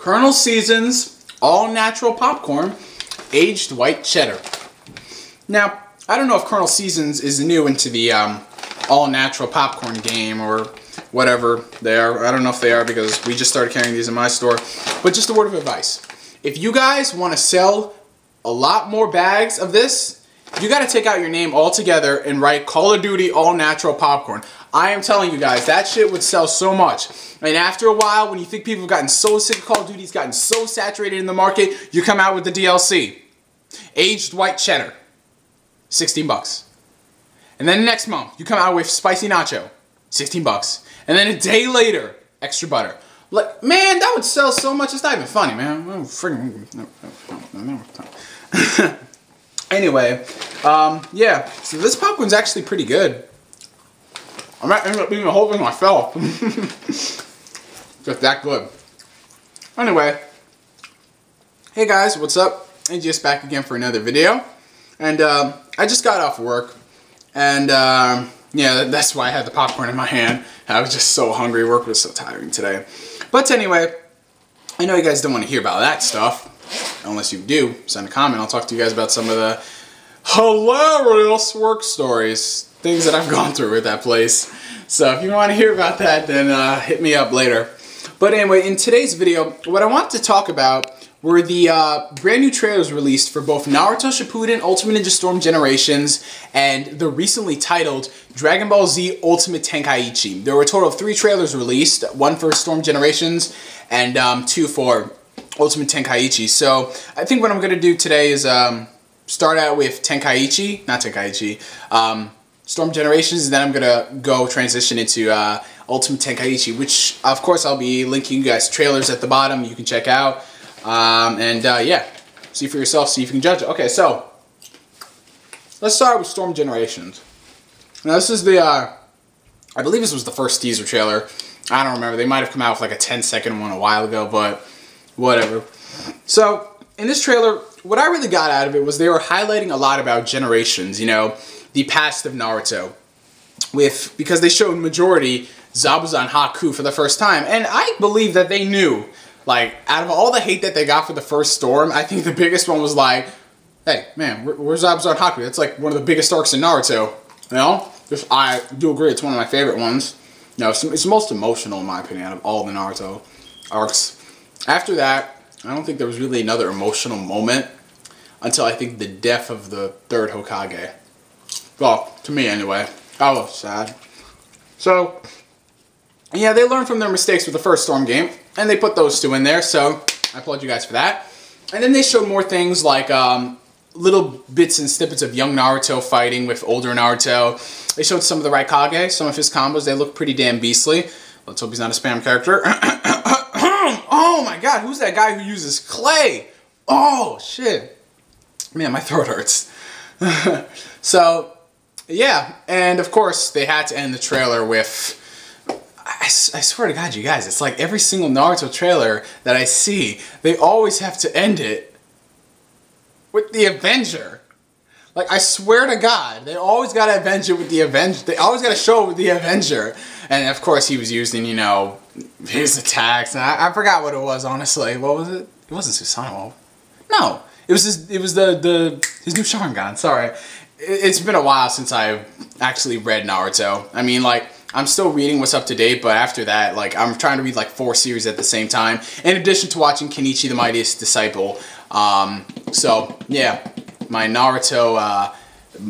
Colonel Season's all-natural popcorn, aged white cheddar. Now, I don't know if Colonel Seasons is new into the all-natural popcorn game or whatever they are. I don't know if they are because we just started carrying these in my store. But just a word of advice. If you guys want to sell a lot more bags of this, you got to take out your name altogether and write Call of Duty all-natural popcorn. I am telling you guys, that shit would sell so much. And after a while, when you think people have gotten so sick of Call of Duty, it's gotten so saturated in the market, you come out with the DLC. Aged white cheddar. 16 bucks. And then next month, you come out with spicy nacho. 16 bucks. And then a day later, extra butter. Like, man, that would sell so much, it's not even funny, man. Anyway, yeah, so this popcorn's actually pretty good. I might end up eating the whole thing myself. Just that good. Anyway, hey guys, what's up? AGS back again for another video. And I just got off work. And yeah, that's why I had the popcorn in my hand. I was just so hungry. Work was so tiring today. But anyway, I know you guys don't want to hear about that stuff. Unless you do, send a comment. I'll talk to you guys about some of the hilarious work stories. Things that I've gone through with that place. So if you want to hear about that, then hit me up later. But anyway, in today's video, what I want to talk about were the brand new trailers released for both Naruto Shippuden Ultimate Ninja Storm Generations and the recently titled Dragon Ball Z Ultimate Tenkaichi. There were a total of 3 trailers released, 1 for Storm Generations and 2 for Ultimate Tenkaichi. So I think what I'm going to do today is start out with Tenkaichi, not Tenkaichi, Storm Generations, and then I'm going to go transition into Ultimate Tenkaichi, which of course I'll be linking you guys trailers at the bottom you can check out. Yeah, see for yourself, see if you can judge it. Okay, so let's start with Storm Generations. Now this is the, I believe this was the first teaser trailer. I don't remember. They might have come out with like a 10-second one a while ago, but whatever. So in this trailer, what I really got out of it was they were highlighting a lot about Generations, you know, the past of Naruto, because they showed majority Zabuza and Haku for the first time, and I believe that they knew. Like, out of all the hate that they got for the first Storm, I think the biggest one was like, hey, man, where's Zabuza and Haku? That's like one of the biggest arcs in Naruto, you know? I do agree, it's one of my favorite ones. You know, it's the most emotional, in my opinion, out of all the Naruto arcs. After that, I don't think there was really another emotional moment until I think the death of the 3rd Hokage. Well, to me anyway. I was sad. So, yeah, they learned from their mistakes with the first Storm game, and they put those 2 in there, so I applaud you guys for that. And then they showed more things like little bits and snippets of young Naruto fighting with older Naruto. They showed some of the Raikage, some of his combos. They look pretty damn beastly. Let's hope he's not a spam character. Oh my god, who's that guy who uses clay? Oh, shit. Man, my throat hurts. So, yeah, and of course, they had to end the trailer with... I swear to God, you guys, it's like every single Naruto trailer that I see, they always have to end it with the Avenger. Like, I swear to God, they always got to avenge it with the Avenger. They always got to show it with the Avenger. And of course, he was using, you know, his attacks. And I forgot what it was, honestly. What was it? It wasn't Susanoo. No, it was his new Sharingan. Sorry. It's been a while since I've actually read Naruto. I mean, like, I'm still reading what's up to date, but after that, like, I'm trying to read like 4 series at the same time, in addition to watching Kenichi the Mightiest Disciple. So, yeah, my Naruto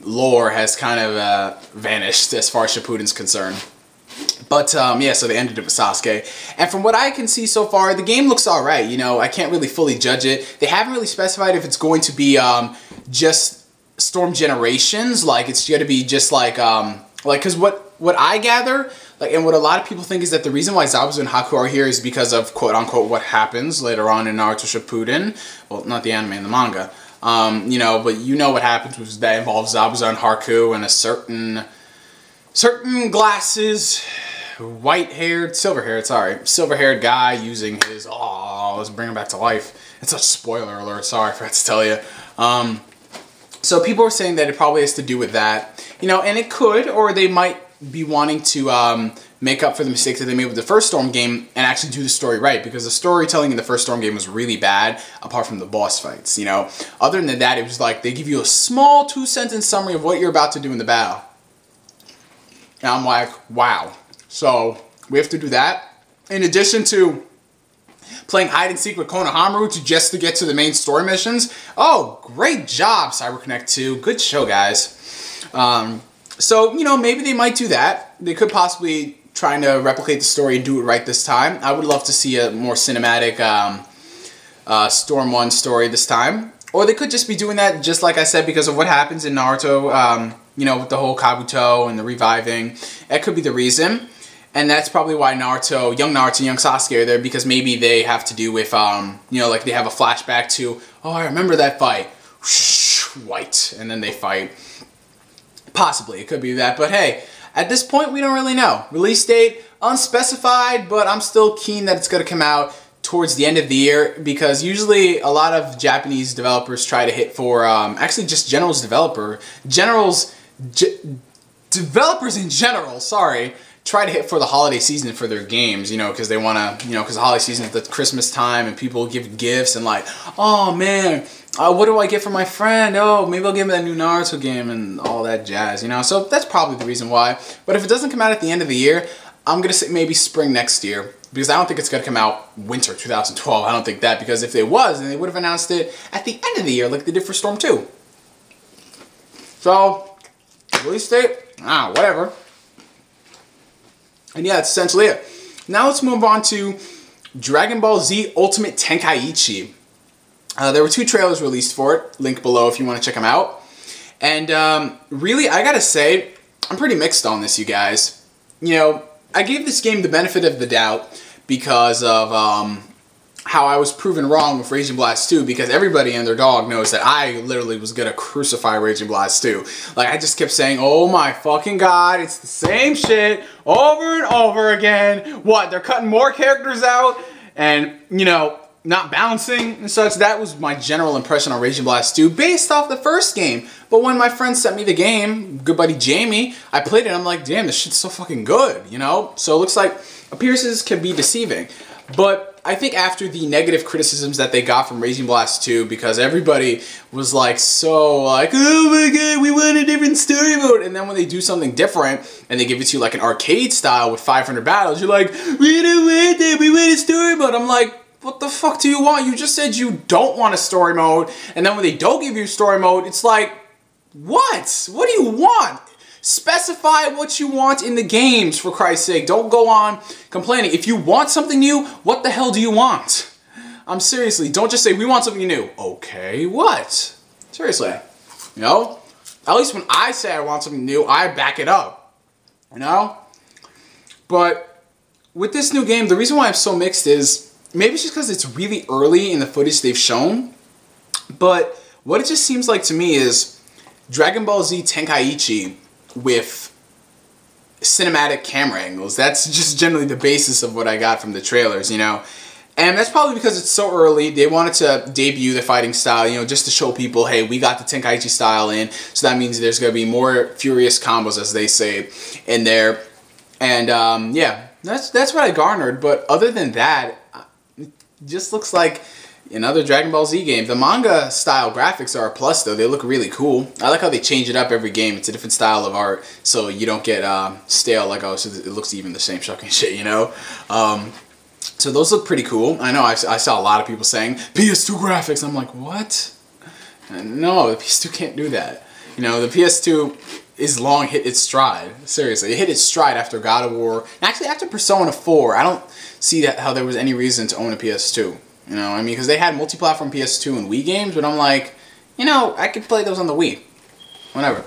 lore has kind of vanished as far as Shippuden's concerned. But, yeah, so they ended it with Sasuke. And from what I can see so far, the game looks alright, you know, I can't really fully judge it. They haven't really specified if it's going to be just Storm Generations, like, it's going to be just like, because what I gather, like, and what a lot of people think is that the reason why Zabuza and Haku are here is because of, quote-unquote, what happens later on in Naruto Shippuden. Well, not the anime, the manga. You know, but you know what happens, which that involves Zabuza and Haku and a certain glasses, silver-haired guy using his, let's bring him back to life. It's a spoiler alert, sorry, I forgot to tell you. So people are saying that it probably has to do with that. You know, and it could, or they might be wanting to make up for the mistakes that they made with the first Storm game and actually do the story right, because the storytelling in the first Storm game was really bad, apart from the boss fights, you know. Other than that, it was like they give you a small 2-sentence summary of what you're about to do in the battle. And I'm like, wow. So we have to do that. In addition to playing hide and seek with Konohamaru just to get to the main story missions. Oh, great job, CyberConnect 2. Good show, guys. So, you know, maybe they might do that. They could possibly try to replicate the story and do it right this time. I would love to see a more cinematic Storm 1 story this time. Or they could just be doing that, just like I said, because of what happens in Naruto, you know, with the whole Kabuto and the reviving. That could be the reason. And that's probably why Naruto, young Sasuke are there, because maybe they have to do with, you know, like they have a flashback to, oh, I remember that fight. White. And then they fight. Possibly. It could be that. But hey, at this point, we don't really know. Release date, unspecified, but I'm still keen that it's going to come out towards the end of the year, because usually a lot of Japanese developers try to hit for, actually just developers in general, sorry, try to hit for the holiday season for their games, you know, because they want to, you know, because the holiday season is the Christmas time and people give gifts and like, oh man, what do I get for my friend? Oh, maybe I'll give him that new Naruto game and all that jazz, you know. So that's probably the reason why. But if it doesn't come out at the end of the year, I'm going to say maybe spring next year, because I don't think it's going to come out winter 2012. I don't think that, because if it was, then they would have announced it at the end of the year like they did for Storm 2. So, release date, whatever. And yeah, that's essentially it. Now let's move on to Dragon Ball Z Ultimate Tenkaichi. There were 2 trailers released for it. Link below if you want to check them out. And really, I gotta say, I'm pretty mixed on this, you guys. You know, I gave this game the benefit of the doubt because of how I was proven wrong with Raging Blast 2, because everybody and their dog knows that I literally was gonna crucify Raging Blast 2. Like, I just kept saying, oh my fucking god, it's the same shit over and over again. What, they're cutting more characters out and, you know, not balancing and such. That was my general impression on Raging Blast 2 based off the first game. But when my friend sent me the game, good buddy Jamie, I played it and I'm like, damn, this shit's so fucking good, you know? So it looks like appearances can be deceiving. But I think after the negative criticisms that they got from Raging Blast 2, because everybody was like, so like, oh my god, we want a different story mode. And then when they do something different and they give it to you like an arcade style with 500 battles, you're like, we don't want that, we want a story mode. I'm like, what the fuck do you want? You just said you don't want a story mode. And then when they don't give you story mode, it's like, what? What do you want? Specify what you want in the games, for Christ's sake. Don't go on complaining. If you want something new, what the hell do you want? Seriously, don't just say, we want something new. Okay, what? Seriously. You know? At least when I say I want something new, I back it up. You know? But with this new game, the reason why I'm so mixed is, maybe it's just because it's really early in the footage they've shown, but what it just seems like to me is Dragon Ball Z Tenkaichi with cinematic camera angles. That's just generally the basis of what I got from the trailers, you know. And that's probably because it's so early. They wanted to debut the fighting style, you know, just to show people, hey, we got the Tenkaichi style in, so that means there's going to be more furious combos, as they say, in there. And yeah, that's what I garnered. But other than that, it just looks like another Dragon Ball Z game. The manga style graphics are a plus, though. They look really cool. I like how they change it up every game. It's a different style of art, so you don't get stale, like, oh, so it looks even the same fucking shit, you know? So those look pretty cool. I know I saw a lot of people saying, PS2 graphics. I'm like, what? No, the PS2 can't do that. You know, the PS2 is long hit its stride. Seriously, it hit its stride after God of War. Actually, after Persona 4, I don't see how there was any reason to own a PS2. You know, I mean, because they had multi-platform PS2 and Wii games, but I'm like, you know, I could play those on the Wii. Whatever.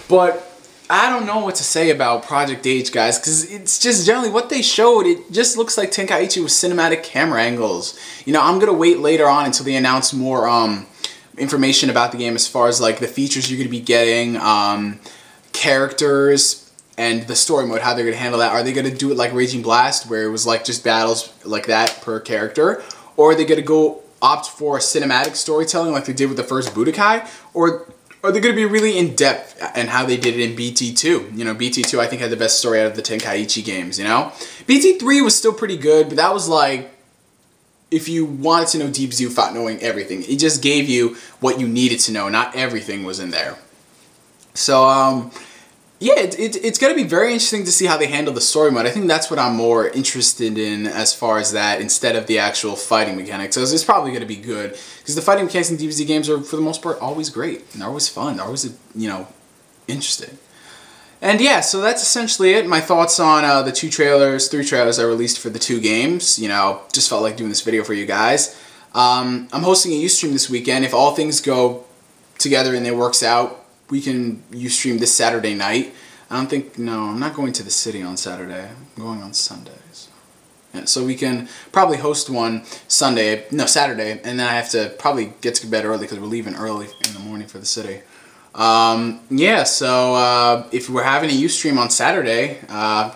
But I don't know what to say about Project H, guys, because it's just generally what they showed. It just looks like Tenkaichi with cinematic camera angles. You know, I'm going to wait later on until they announce more information about the game as far as, like, the features you're going to be getting, characters, and the story mode, how they're going to handle that. Are they going to do it like Raging Blast, where it was, like, just battles like that per character? Or are they going to go opt for cinematic storytelling like they did with the first Budokai? Or Or they're going to be really in-depth in how they did it in BT2. You know, BT2 I think had the best story out of the Tenkaichi games, you know? BT3 was still pretty good, but that was like, if you wanted to know Deep Z without knowing everything. It just gave you what you needed to know. Not everything was in there. So, yeah, it's going to be very interesting to see how they handle the story mode. I think that's what I'm more interested in as far as that, instead of the actual fighting mechanics. So it's probably going to be good, because the fighting mechanics in DBZ games are, for the most part, always great. And they're always fun. They're always, you know, interesting. And yeah, so that's essentially it. My thoughts on the three trailers I released for the 2 games. You know, just felt like doing this video for you guys. I'm hosting a Ustream this weekend. If all things go together and it works out, we can Ustream this Saturday night. I'm not going to the city on Saturday. I'm going on Sundays. Yeah, so we can probably host one Saturday, and then I have to probably get to bed early because we're leaving early in the morning for the city. Yeah, so if we're having a Ustream on Saturday,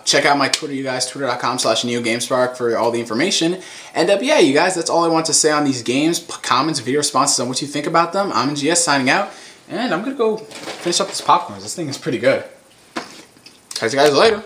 check out my Twitter, you guys, twitter.com/NeoGamespark for all the information. And yeah, you guys, that's all I want to say on these games. Comments, video responses on what you think about them. I'm NGS signing out, and I'm going to go finish up this popcorn. This thing is pretty good. Catch you guys later.